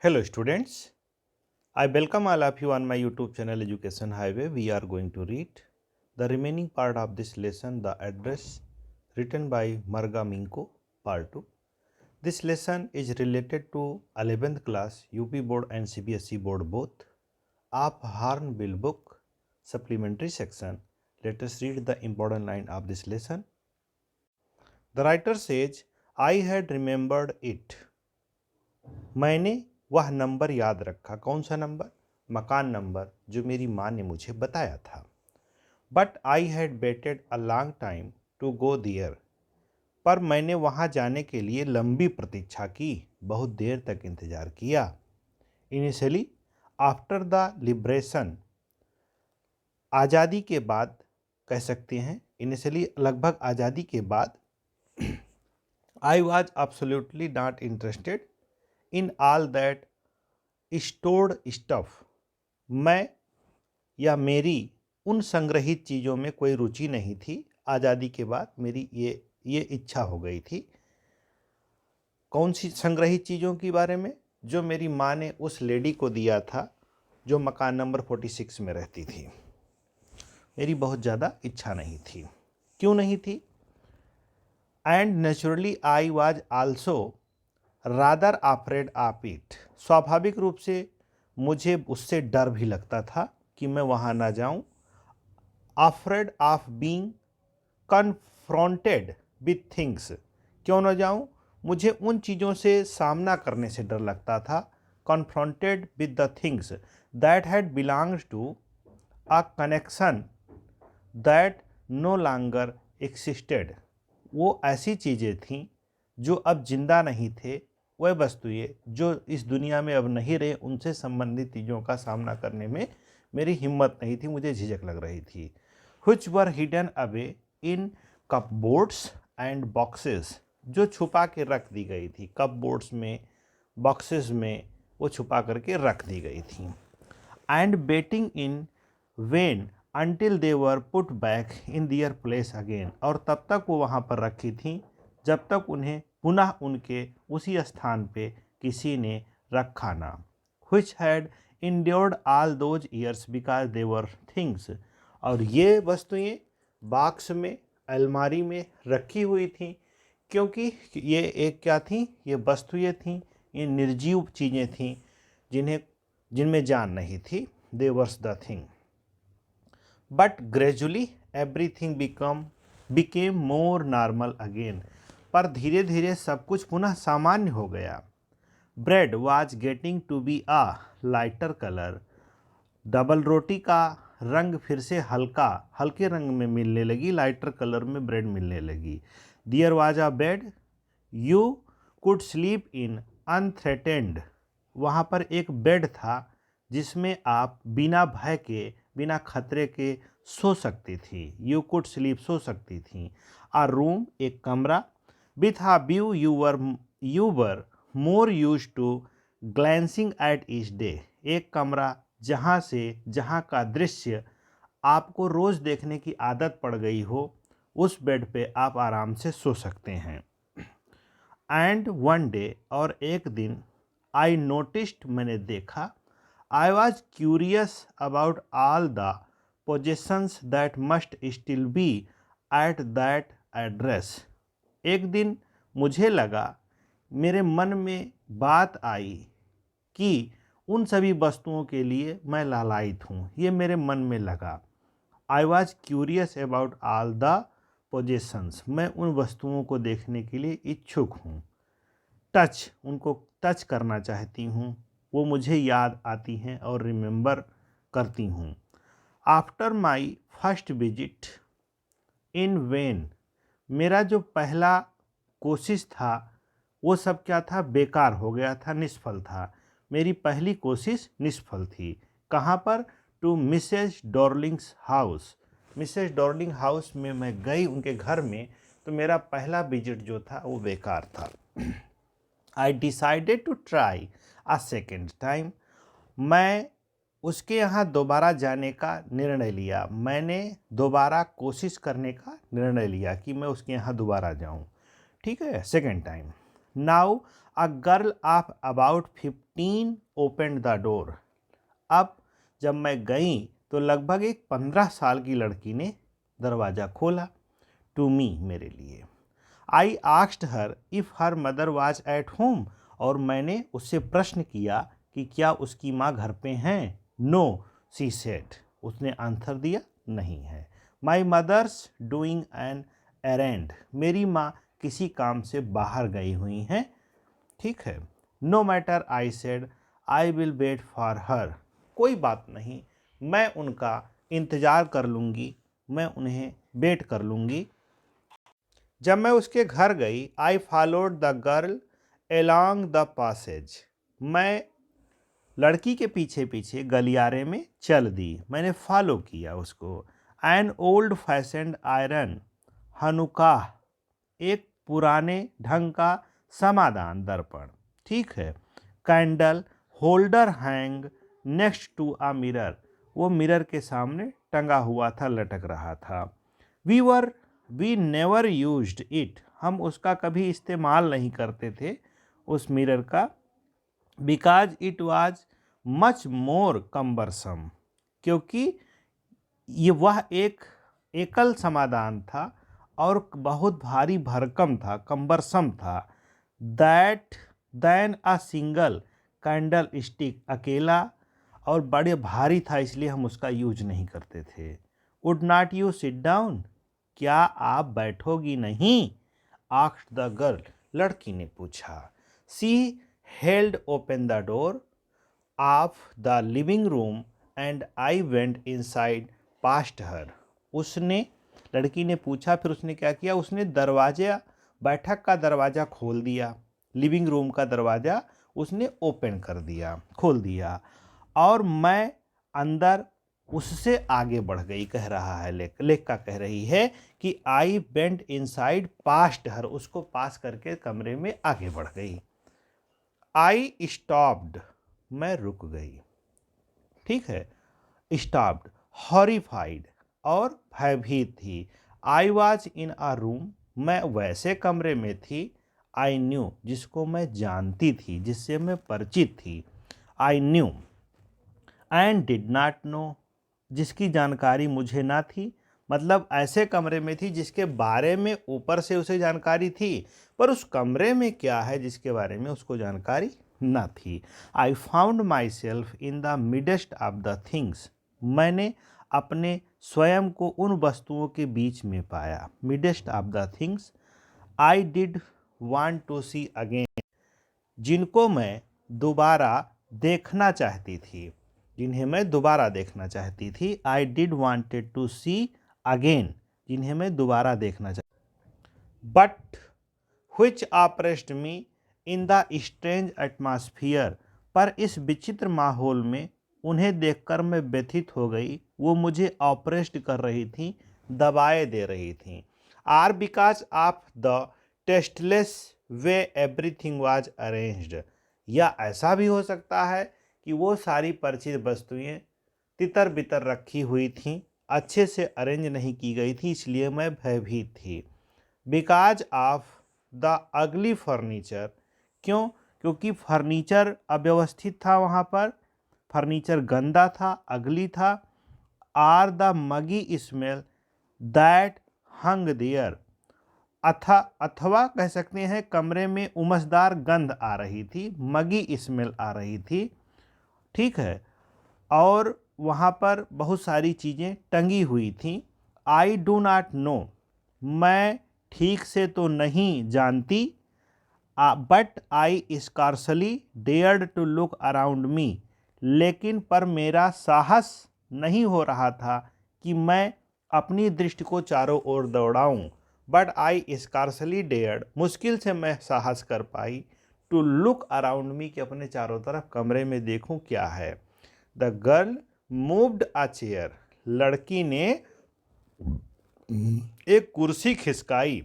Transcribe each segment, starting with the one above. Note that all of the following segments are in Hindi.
Hello students, I welcome all of you on my YouTube channel Education Highway. We are going to read the remaining part of this lesson, the address written by Marga Minko, part 2. This lesson is related to 11th class UP board and CBSE board both of Hornbill book supplementary section. Let us read the important line of this lesson. The writer says, I had remembered it. मैंने वह नंबर याद रखा। कौन सा नंबर? मकान नंबर जो मेरी माँ ने मुझे बताया था। But I had waited a long time to go there, पर मैंने वहाँ जाने के लिए लंबी प्रतीक्षा की, बहुत देर तक इंतज़ार किया। इनिशियली आफ्टर द लिबरेशन, आज़ादी के बाद कह सकते हैं, इनिशियली लगभग आज़ादी के बाद। I was absolutely not interested in all that stored stuff, मैं या मेरी उन संग्रहित चीज़ों में कोई रुचि नहीं थी। आज़ादी के बाद मेरी ये इच्छा हो गई थी। कौन सी संग्रहित चीज़ों के बारे में? जो मेरी माँ ने उस लेडी को दिया था जो मकान नंबर 46 में रहती थी। मेरी बहुत ज़्यादा इच्छा नहीं थी। क्यों नहीं थी? And naturally I was also rather afraid of it, स्वाभाविक रूप से मुझे उससे डर भी लगता था कि मैं वहाँ ना जाऊँ। Afraid of being confronted with things, क्यों ना जाऊँ? मुझे उन चीज़ों से सामना करने से डर लगता था। Confronted with the things that had belongs to a connection that no longer existed, वो ऐसी चीज़ें थीं जो अब जिंदा नहीं थे। वह वस्तुएं जो इस दुनिया में अब नहीं रहे, उनसे संबंधित चीज़ों का सामना करने में मेरी हिम्मत नहीं थी, मुझे झिझक लग रही थी। which were hidden away in cupboards and boxes, जो छुपा के रख दी गई थी। कपबोर्ड्स में, बॉक्सेस में वो छुपा करके रख दी गई थी। And waiting in when until they were put back in their place again, और तब तक वो वहाँ पर रखी थी जब तक उन्हें पुनः उनके उसी स्थान पे किसी ने रखा ना। which had endured all those years because they were things, और ये वस्तुएं बॉक्स में, अलमारी में रखी हुई थी क्योंकि ये एक क्या थी? ये वस्तुएं थीं, ये निर्जीव चीज़ें थीं जिनमें जान नहीं थी। They worse the thing. But gradually everything became more normal again, पर धीरे धीरे सब कुछ पुनः सामान्य हो गया। Bread was getting to be a lighter colour, double रोटी का रंग फिर से हल्के रंग में मिलने लगी, लाइटर कलर में ब्रेड मिलने लगी। There was a bed you could sleep in unthreatened, वहाँ पर एक बेड था जिसमें आप बिना भय के, बिना खतरे के सो सकती थी। यू कुड स्लीप, सो सकती थी। आ रूम, एक कमरा। With a view you were more use to glancing at each day, एक कमरा जहाँ का दृश्य आपको रोज़ देखने की आदत पड़ गई हो, उस बेड पे आप आराम से सो सकते हैं। एंड वन डे, और एक दिन, आई नोटिस्ड, मैंने देखा, I was curious about all the possessions that must still be at that address, एक दिन मुझे लगा, मेरे मन में बात आई कि उन सभी वस्तुओं के लिए मैं लालायित हूँ, ये मेरे मन में लगा। I was curious about all the possessions, मैं उन वस्तुओं को देखने के लिए इच्छुक हूँ। टच, उनको टच करना चाहती हूँ, वो मुझे याद आती हैं और रिमेंबर करती हूँ। After my first visit in when, मेरा जो पहला कोशिश था वो सब क्या था? बेकार हो गया था, निष्फल था। मेरी पहली कोशिश निष्फल थी। कहाँ पर? To Mrs Darling's house, Mrs Darling house में मैं गई, उनके घर में, तो मेरा पहला विजिट जो था वो बेकार था। I decided to try a second time, मैं उसके यहाँ दोबारा जाने का निर्णय लिया। मैंने दोबारा कोशिश करने का निर्णय लिया कि मैं उसके यहाँ दोबारा जाऊँ। ठीक है, second time. Now a girl of about 15 open the door. अब जब मैं गई तो लगभग एक 15 साल की लड़की ने दरवाज़ा खोला। टू मी, मेरे लिए। I asked her if her mother was at home, और मैंने उससे प्रश्न किया कि क्या उसकी माँ घर पे हैं। नो, शी सेड, उसने आंसर दिया, नहीं है। My mother's doing an errand, मेरी माँ किसी काम से बाहर गई हुई हैं। ठीक है। No matter, I said, I will wait for her, कोई बात नहीं, मैं उनका इंतज़ार कर लूँगी, मैं उन्हें वेट कर लूँगी। जब मैं उसके घर गई, I followed the girl along the passage, मैं लड़की के पीछे पीछे गलियारे में चल दी, मैंने फॉलो किया उसको। An old fashioned iron Hanukkah, एक पुराने ढंग का समाधान दर्पण, ठीक है। Candle holder hang next to a mirror, वो मिरर के सामने टंगा हुआ था, लटक रहा था। वी नेवर यूज्ड इट, हम उसका कभी इस्तेमाल नहीं करते थे उस मिरर का। Because it was much more cumbersome, क्योंकि वह एक एकल समाधान था और बहुत भारी भरकम था, कम्बरसम था। That then a single candle stick, अकेला और बड़े भारी था, इसलिए हम उसका यूज नहीं करते थे। Would not you sit down, क्या आप बैठोगी नहीं? आस्क्ड द गर्ल, लड़की ने पूछा। She held open the door of the living room and I went inside past her, उसने, लड़की ने पूछा, फिर उसने क्या किया, उसने दरवाजा, बैठक का दरवाज़ा खोल दिया, लिविंग रूम का दरवाज़ा उसने ओपन कर दिया, खोल दिया, और मैं अंदर उससे आगे बढ़ गई। कह रहा है लेखिका कह रही है कि आई वेंट इनसाइड पास्ट हर, उसको पास करके कमरे में आगे बढ़ गई। आई स्टॉप्ड, मैं रुक गई, ठीक है। स्टॉप्ड, हॉरिफाइड, और भयभीत थी। I was in a room, मैं वैसे कमरे में थी। आई न्यू, जिसको मैं जानती थी, जिससे मैं परिचित थी। I knew and did not know, जिसकी जानकारी मुझे ना थी, मतलब ऐसे कमरे में थी जिसके बारे में ऊपर से उसे जानकारी थी, पर उस कमरे में क्या है जिसके बारे में उसको जानकारी ना थी। I found my self in the midst of the things, मैंने अपने स्वयं को उन वस्तुओं के बीच में पाया। Midst of the things I did want to see again, जिनको मैं दोबारा देखना चाहती थी, जिन्हें मैं दोबारा देखना चाहती थी। I did wanted to see again, जिन्हें मैं दोबारा देखना चाहती। But which oppressed me in the strange atmosphere, पर इस विचित्र माहौल में उन्हें देखकर मैं व्यथित हो गई। वो मुझे ऑपरेस्ट कर रही थी, दबाए दे रही थी। Or because of the tasteless way everything was arranged, या ऐसा भी हो सकता है कि वो सारी परिचित वस्तुएं तितर बितर रखी हुई थीं, अच्छे से अरेंज नहीं की गई थी, इसलिए मैं भयभीत थी। Because of the ugly furniture, क्यों? क्योंकि फर्नीचर अव्यवस्थित था, वहाँ पर फर्नीचर गंदा था, अगली था। Or the muggy smell that hung there, अथवा कह सकते हैं कमरे में उमसदार गंध आ रही थी, मगी स्मेल आ रही थी, ठीक है। और वहाँ पर बहुत सारी चीज़ें टंगी हुई थीं। आई डू नॉट नो, मैं ठीक से तो नहीं जानती। But I scarcely dared to around around me, लेकिन पर मेरा साहस नहीं हो रहा था कि मैं अपनी दृष्टि को चारों ओर दौड़ाऊं। बट आई स्कार्सली डेयर्ड, मुश्किल से मैं साहस कर पाई, टू लुक अराउंड मी, कि अपने चारों तरफ कमरे में देखूं क्या है। The girl moved a chair, लड़की ने एक कुर्सी खिसकाई,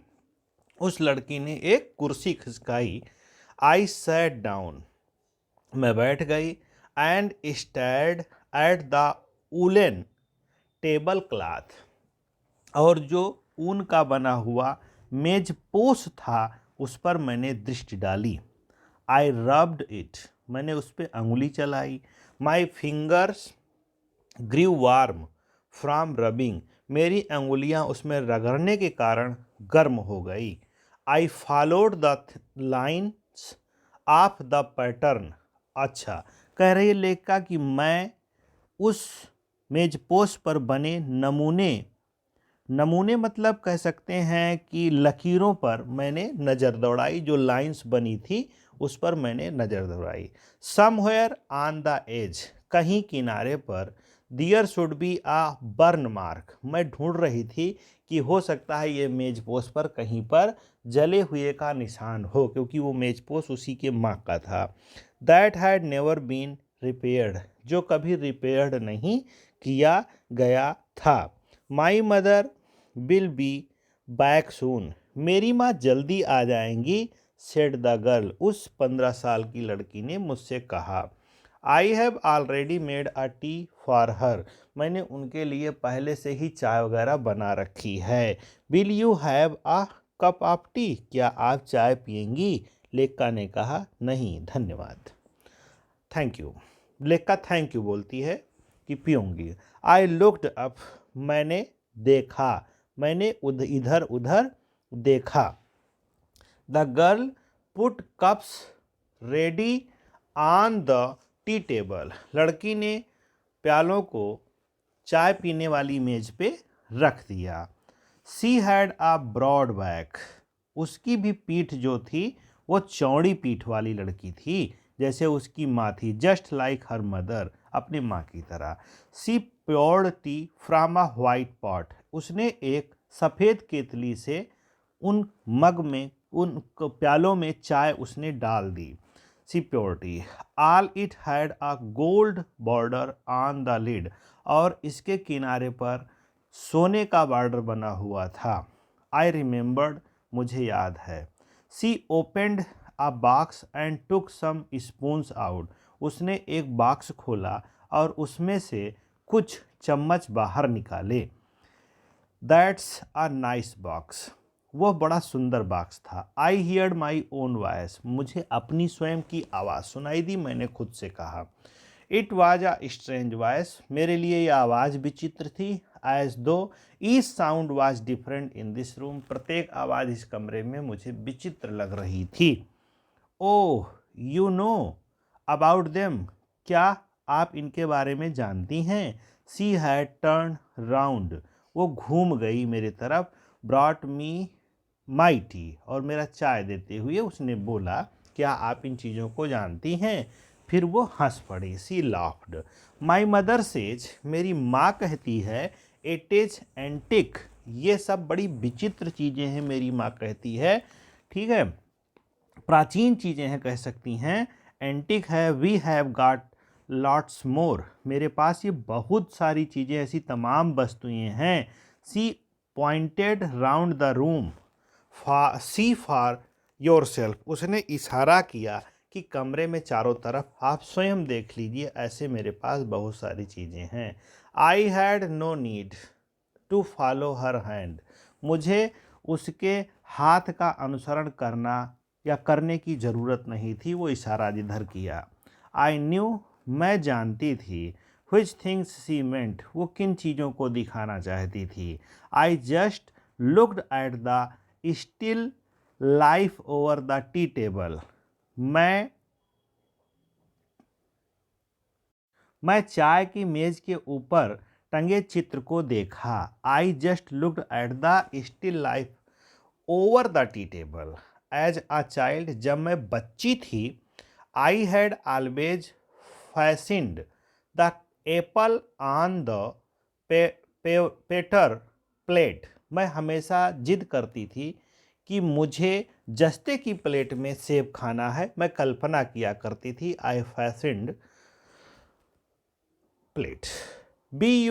उस लड़की ने एक कुर्सी खिसकाई। आई सैट डाउन, मैं बैठ गई। And stared at the woollen table cloth, और जो ऊन का बना हुआ मेज पोश था उस पर मैंने दृष्टि डाली। आई रब्ड इट, मैंने उस पर अंगुली चलाई। My fingers grew warm from rubbing, मेरी अंगुलियां उसमें रगड़ने के कारण गर्म हो गई। I followed the lines of the pattern, अच्छा, कह रही है लेखिका कि मैं उस मेजपोश पर बने नमूने, नमूने मतलब कह सकते हैं कि लकीरों पर मैंने नज़र दौड़ाई, जो लाइंस बनी थी उस पर मैंने नज़र दौड़ाई। समवेयर ऑन द एज, कहीं किनारे पर, there should be a burn mark, मैं ढूंढ रही थी कि हो सकता है ये मेजपोश पर कहीं पर जले हुए का निशान हो, क्योंकि वो मेजपोश उसी के माँ का था। That had never been repaired, जो कभी रिपेयर्ड नहीं किया गया था। My mother will be back soon, मेरी माँ जल्दी आ जाएंगी। सेड द गर्ल, उस 15 साल की लड़की ने मुझसे कहा। I have already made a T for her, मैंने उनके लिए पहले से ही चाय वगैरह बना रखी है। Will you have a cup of T, क्या आप चाय पियेंगी? लेखिका ने कहा नहीं धन्यवाद। थैंक यू, लेखिका थैंक यू बोलती है कि पीऊँगी। आई लुक्ड अप, मैंने देखा, मैंने इधर उधर देखा। The girl put cups ready on the tea table, लड़की ने प्यालों को चाय पीने वाली मेज पे रख दिया। She had a broad back, उसकी भी पीठ जो थी वो चौड़ी पीठ वाली लड़की थी, जैसे उसकी माँ थी, जस्ट लाइक हर मदर, अपनी माँ की तरह। She poured tea from a white pot, उसने एक सफ़ेद केतली से उन मग में, उन प्यालों में चाय उसने डाल दी। She poured it, all it had a gold border on the lid, और इसके किनारे पर सोने का बॉर्डर बना हुआ था। आई रिमेंबर्ड, मुझे याद है। She opened a box and took some spoons out, उसने एक बॉक्स खोला और उसमें से कुछ चम्मच बाहर निकाले। दैट्स अ नाइस बॉक्स, वह बड़ा सुंदर बॉक्स था। आई हियर्ड माई ओन वॉइस, मुझे अपनी स्वयं की आवाज़ सुनाई दी, मैंने खुद से कहा। It was a strange voice, मेरे लिए यह आवाज़ विचित्र थी। एज दो each sound was different in this room, प्रत्येक आवाज़ इस कमरे में मुझे विचित्र लग रही थी। Oh you know about them, क्या आप इनके बारे में जानती हैं? सी हैड टर्न राउंड, वो घूम गई मेरी तरफ। ब्रॉट मी माई टी, और मेरा चाय देते हुए उसने बोला क्या आप इन चीज़ों को जानती हैं? फिर वो हंस पड़ी। सी लाफ्ड। माई मदर सेज, मेरी माँ कहती है, इट इज एंटिक, ये सब बड़ी विचित्र चीज़ें हैं, मेरी माँ कहती है, ठीक है, प्राचीन चीज़ें हैं कह सकती हैं। एंटिक है। We have got lots more, मेरे पास ये बहुत सारी चीज़ें, ऐसी तमाम वस्तुएं हैं। She pointed round the room, see for yourself, उसने इशारा किया कि कमरे में चारों तरफ आप स्वयं देख लीजिए, ऐसे मेरे पास बहुत सारी चीज़ें हैं। I had no need to follow her hand, मुझे उसके हाथ का अनुसरण करना या करने की ज़रूरत नहीं थी, वो इशारा जिधर किया। आई न्यू, मैं जानती थी। विच थिंग्स सी मेंट, वो किन चीज़ों को दिखाना चाहती थी। आई just looked at the still life over the tea table, मैं चाय की मेज के ऊपर टंगे चित्र को देखा। I just looked at the still life over the tea table as a child, जब मैं बच्ची थी। I had always fascinated the apple on the pewter plate, मैं हमेशा जिद करती थी कि मुझे जस्ते की प्लेट में सेब खाना है, मैं कल्पना किया करती थी। I fascinated plate. We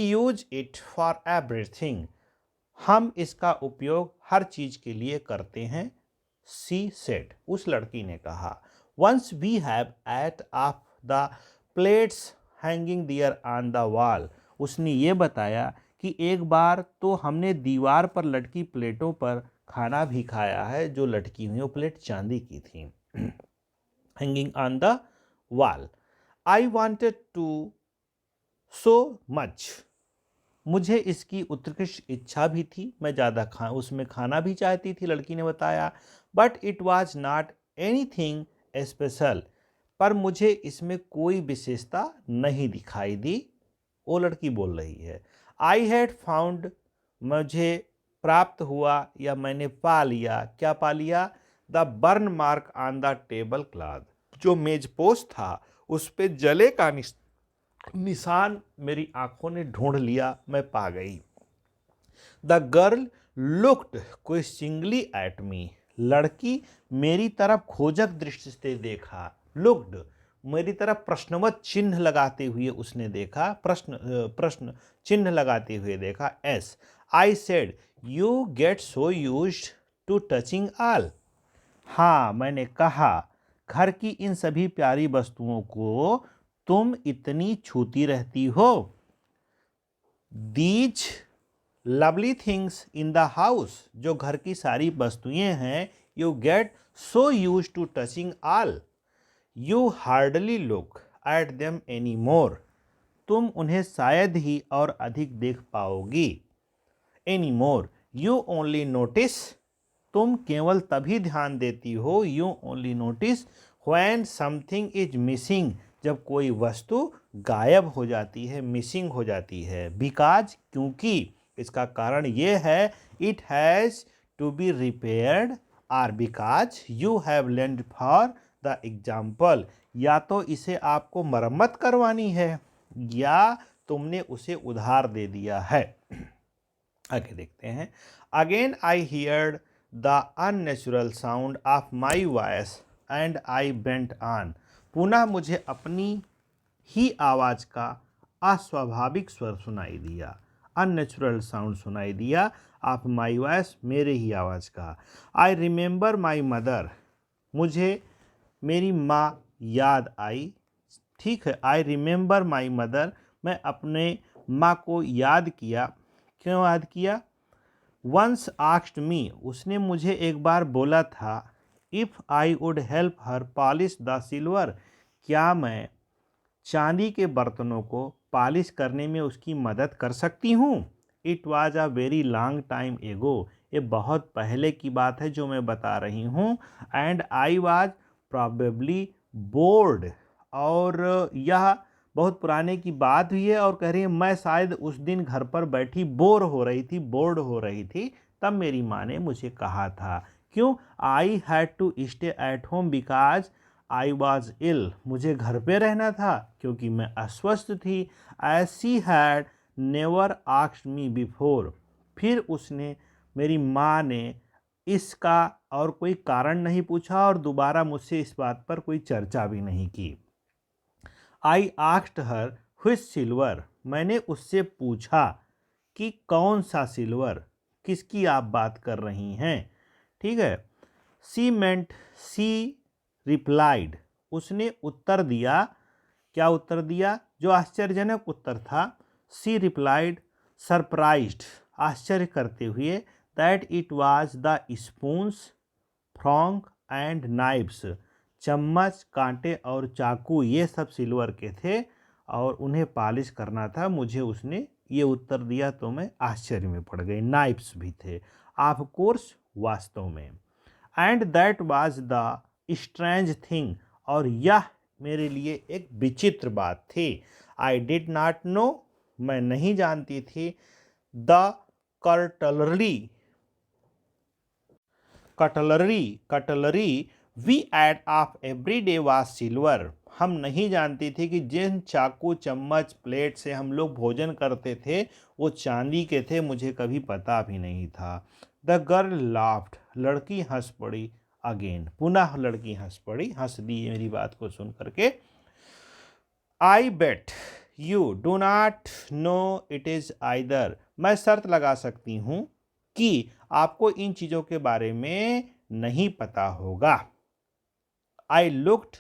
use it for everything, हम इसका उपयोग हर चीज के लिए करते हैं। सी सेड, उस लड़की ने कहा। Once we have ate of the plates hanging there on the wall, उसने ये बताया कि एक बार तो हमने दीवार पर लटकी प्लेटों पर खाना भी खाया है, जो लटकी हुई वो प्लेट चांदी की थी। hanging on the wall. I wanted to so much. मुझे इसकी उत्कृष्ट इच्छा भी थी, मैं ज़्यादा उसमें खाना भी चाहती थी, लड़की ने बताया. But it was not anything special, पर मुझे इसमें कोई विशेषता नहीं दिखाई दी. वो लड़की बोल रही है. आई हैड फाउंड, मुझे प्राप्त हुआ या मैंने पा लिया. क्या पा लिया? The burn mark on the table cloth, जो मेजपोश था उस पे जले का निशान मेरी आंखों ने ढूंढ लिया, मैं पा गई. The girl looked questioningly at me, लड़की मेरी तरफ खोजक दृष्टि से देखा. लुक्ड, मेरी तरफ प्रश्नवत चिन्ह लगाते हुए उसने देखा, प्रश्न चिन्ह लगाते हुए देखा. Yes. I said, you get so used to touching all. हाँ, मैंने कहा, घर की इन सभी प्यारी वस्तुओं को तुम इतनी छूती रहती हो. These lovely things in the house, जो घर की सारी वस्तुएं हैं, you get so use to touching all, you hardly look at them any more. तुम उन्हें शायद ही और अधिक देख पाओगी. Any more, you only notice, तुम केवल तभी ध्यान देती हो. You only notice when something is missing, जब कोई वस्तु गायब हो जाती है, मिसिंग हो जाती है. बिकॉज, क्योंकि, इसका कारण ये है. It has to be repaired, or because you have lend for the example, या तो इसे आपको मरम्मत करवानी है या तुमने उसे उधार दे दिया है. आगे देखते हैं. Again I heard the unnatural sound of my voice and I bent on. पुनः मुझे अपनी ही आवाज़ का अस्वाभाविक स्वर सुनाई दिया. अननेचुरल साउंड सुनाई दिया. ऑफ माई वॉइस, मेरे ही आवाज़ का. आई रिमेंबर माई मदर, मुझे मेरी माँ याद आई. ठीक है, आई रिमेंबर माई मदर, मैं अपने माँ को याद किया. क्यों याद किया? वंस आस्क्ड मी, उसने मुझे एक बार बोला था. If I would help her polish the silver, क्या मैं चांदी के बर्तनों को पॉलिश करने में उसकी मदद कर सकती हूँ. It was a very long time एगो, ये बहुत पहले की बात है जो मैं बता रही हूँ. And I was probably board, और यह बहुत पुराने की बात हुई है. और कह रही है मैं शायद उस दिन घर पर बैठी बोर हो रही थी, बोर्ड हो रही थी, तब मेरी माँ ने मुझे कहा था. क्यों? I had to stay at home because I was ill, मुझे घर पे रहना था क्योंकि मैं अस्वस्थ थी. As she had never asked me before, फिर उसने, मेरी माँ ने इसका और कोई कारण नहीं पूछा और दोबारा मुझसे इस बात पर कोई चर्चा भी नहीं की. I asked her which silver, मैंने उससे पूछा कि कौन सा सिल्वर, किसकी आप बात कर रही हैं. ठीक है. सी मेंट, सी रिप्लाइड, उसने उत्तर दिया. क्या उत्तर दिया? जो आश्चर्यजनक उत्तर था. सी रिप्लाइड सरप्राइज्ड, आश्चर्य करते हुए. That it was the spoons, fork and knives, चम्मच, कांटे और चाकू, ये सब सिल्वर के थे और उन्हें पॉलिश करना था. मुझे उसने ये उत्तर दिया तो मैं आश्चर्य में पड़ गई. नाइफ्स भी थे, ऑफ कोर्स, वास्तव में. And that was the strange thing, और यह मेरे लिए एक विचित्र बात थी. आई डिड नॉट नो, मैं नहीं जानती थी. The cutlery we ate off every day was silver, हम नहीं जानती थी कि जिन चाकू, चम्मच, प्लेट से हम लोग भोजन करते थे वो चांदी के थे. मुझे कभी पता भी नहीं था. द गर्ल लाफ्ड, लड़की हंस पड़ी. अगेन, पुनः लड़की हंस पड़ी, हंस दी मेरी बात को सुन करके. I bet you do not know it is either, मैं शर्त लगा सकती हूँ कि आपको इन चीज़ों के बारे में नहीं पता होगा. I looked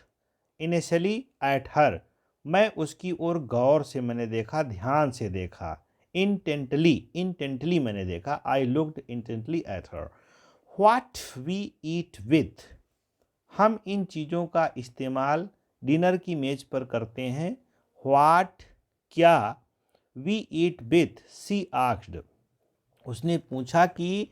initially at her, मैं उसकी ओर गौर से मैंने देखा, ध्यान से देखा. इंटेंटली मैंने देखा. I looked intently at her. What we eat with, हम इन चीज़ों का इस्तेमाल डिनर की मेज पर करते हैं। व्हाट क्या we eat with she asked, उसने पूछा कि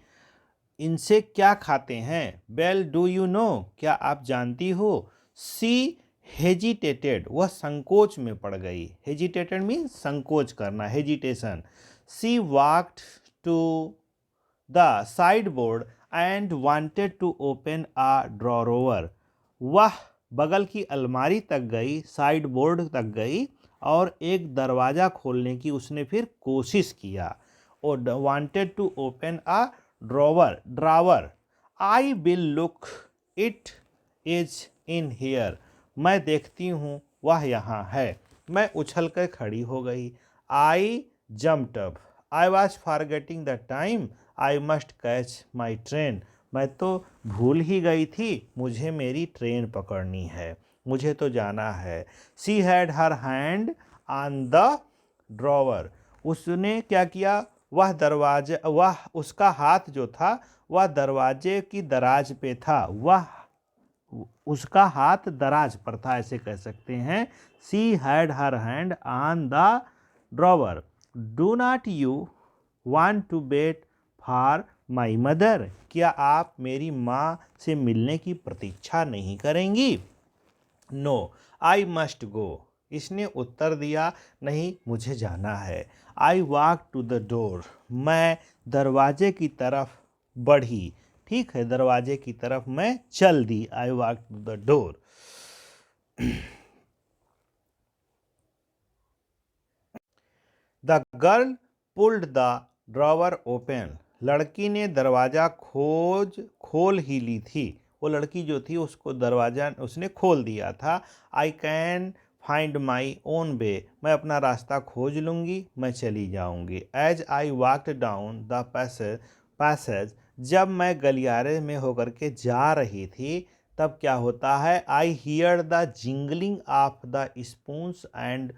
इनसे क्या खाते हैं। वेल डू यू नो, क्या आप जानती हो। सी हेजिटेटेड, वह संकोच में पड़ गई। हेजिटेटेड मीन्स संकोच करना, hesitation. She walked to the sideboard and wanted to open a drawer, वह बगल की अलमारी तक गई, साइड बोर्ड तक गई और एक दरवाज़ा खोलने की उसने फिर कोशिश किया। और wanted to open a drawer, I will look, it is in here, मैं देखती हूँ वह यहाँ है। मैं उछल कर खड़ी हो गई। आई jumped up, I was forgetting the time, I must catch my train, मैं तो भूल ही गई थी, मुझे मेरी ट्रेन पकड़नी है, मुझे तो जाना है। सी had her hand on the drawer, उसने क्या किया, वह उसका हाथ जो था वह दरवाजे की दराज पे था, उसका हाथ दराज पर था, ऐसे कह सकते हैं। She had her hand on the drawer, do not you want to wait for my mother, क्या आप मेरी माँ से मिलने की प्रतीक्षा नहीं करेंगी। नो आई मस्ट गो, इसने उत्तर दिया, नहीं मुझे जाना है। I walk to the door, मैं दरवाजे की तरफ बढ़ी, ठीक है, दरवाजे की तरफ मैं चल दी। I walk to the door. The girl pulled the drawer open, लड़की ने दरवाज़ा खोल ही ली थी, वो लड़की जो थी उसको दरवाज़ा उसने खोल दिया था। I can find my own way, मैं अपना रास्ता खोज लूँगी, मैं चली जाऊँगी। As I walked down the passage, जब मैं गलियारे में होकर के जा रही थी तब क्या होता है, I hear the jingling of the spoons and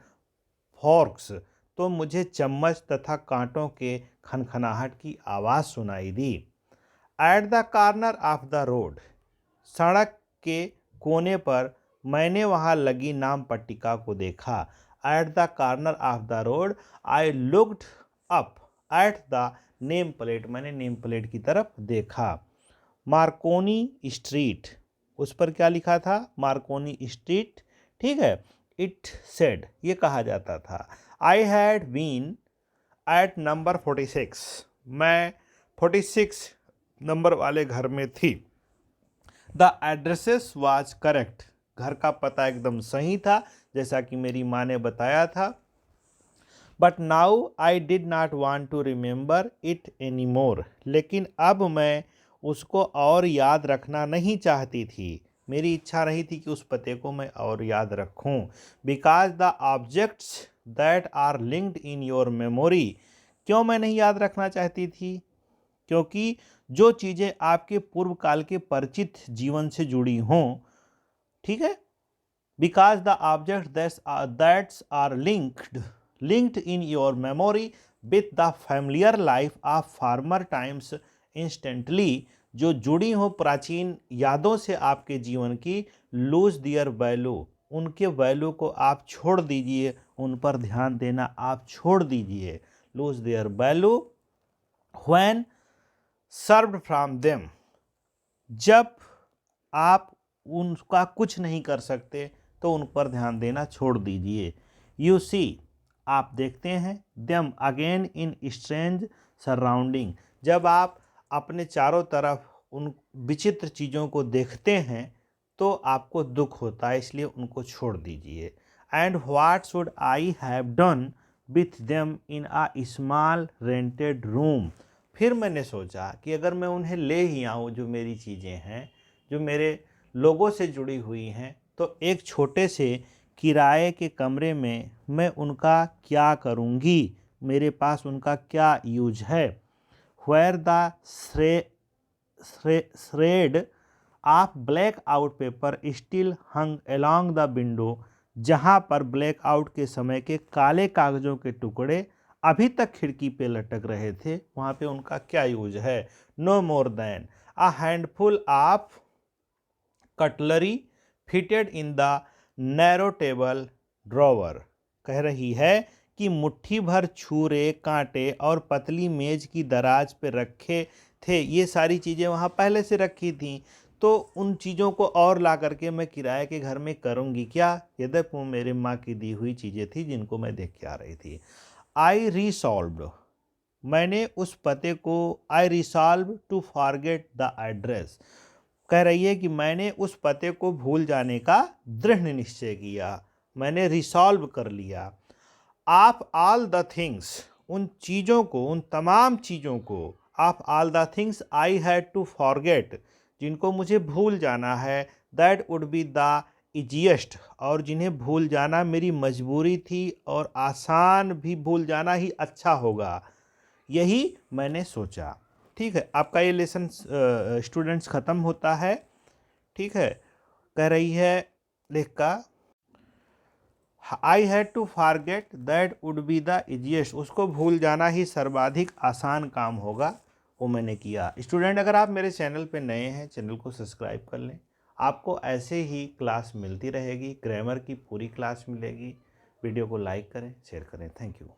forex, तो मुझे चम्मच तथा कांटों के खनखनाहट की आवाज़ सुनाई दी। At the corner of the road, सड़क के कोने पर मैंने वहाँ लगी नाम पट्टिका को देखा। Eight the corner of the road I looked up at the name plate, मैंने नेम प्लेट की तरफ देखा। मार्कोनी स्ट्रीट, उस पर क्या लिखा था, मार्कोनी स्ट्रीट, ठीक है। इट सेड, ये कहा जाता था। I had been at number 46, मैं 46 नंबर वाले घर में थी। द एड्रेसेस वाज करेक्ट, घर का पता एकदम सही था जैसा कि मेरी माँ ने बताया था। But now I did not want to remember it any more, लेकिन अब मैं उसको और याद रखना नहीं चाहती थी, मेरी इच्छा नहीं थी कि उस पते को मैं और याद रखूं। Because the objects that are linked in your memory, क्यों मैं नहीं याद रखना चाहती थी, क्योंकि जो चीज़ें आपके पूर्व काल के परिचित जीवन से जुड़ी हों, ठीक है। Because the object that's are linked in your memory with the familiar life of former times instantly, जो जुड़ी हो प्राचीन यादों से आपके जीवन की, लूज दियर वैल्यू, उनके वैल्यू को आप छोड़ दीजिए, उन पर ध्यान देना आप छोड़ दीजिए। Lose their value when served from them, जब आप उनका कुछ नहीं कर सकते तो उन पर ध्यान देना छोड़ दीजिए। यू सी, आप देखते हैं, them again in strange surrounding, जब आप अपने चारों तरफ उन विचित्र चीज़ों को देखते हैं तो आपको दुख होता है, इसलिए उनको छोड़ दीजिए। And what should I have done with them in a small rented room, फिर मैंने सोचा कि अगर मैं उन्हें ले ही आऊँ, जो मेरी चीज़ें हैं जो मेरे लोगों से जुड़ी हुई हैं, तो एक छोटे से किराए के कमरे में मैं उनका क्या करूँगी, मेरे पास उनका क्या यूज है। Where the shred of black out paper still hung along the window, जहाँ पर ब्लैक आउट के समय के काले कागज़ों के टुकड़े अभी तक खिड़की पे लटक रहे थे, वहाँ पे उनका क्या यूज है। No more than a handful of cutlery fitted in the narrow table drawer. कह रही है कि मुट्ठी भर छुरे, कांटे और पतली मेज की दराज पे रखे थे। ये सारी चीज़ें वहाँ पहले से रखी थी, तो उन चीज़ों को और ला करके मैं किराए के घर में करूँगी क्या? यद्यपि वो मेरी माँ की दी हुई चीज़ें थी जिनको मैं देख के आ रही थी। आई रिसॉल्व्ड, मैंने उस पते को, I resolve to forget the address. कह रही है कि मैंने उस पते को भूल जाने का दृढ़ निश्चय किया, मैंने रिसॉल्व कर लिया। आप ऑल द थिंग्स, उन चीज़ों को, उन तमाम चीज़ों को, आप all the things I had to forget, जिनको मुझे भूल जाना है, that would be the easiest, और जिन्हें भूल जाना मेरी मजबूरी थी और आसान भी भूल जाना ही अच्छा होगा, यही मैंने सोचा। ठीक है, आपका ये लेसन स्टूडेंट्स ख़त्म होता है। ठीक है, कह रही है लेखिका, I had to forget that would be the easiest, उसको भूल जाना ही सर्वाधिक आसान काम होगा, वो मैंने किया। स्टूडेंट, अगर आप मेरे चैनल पे नए हैं, चैनल को सब्सक्राइब कर लें, आपको ऐसे ही क्लास मिलती रहेगी, ग्रामर की पूरी क्लास मिलेगी। वीडियो को लाइक करें, शेयर करें। Thank you.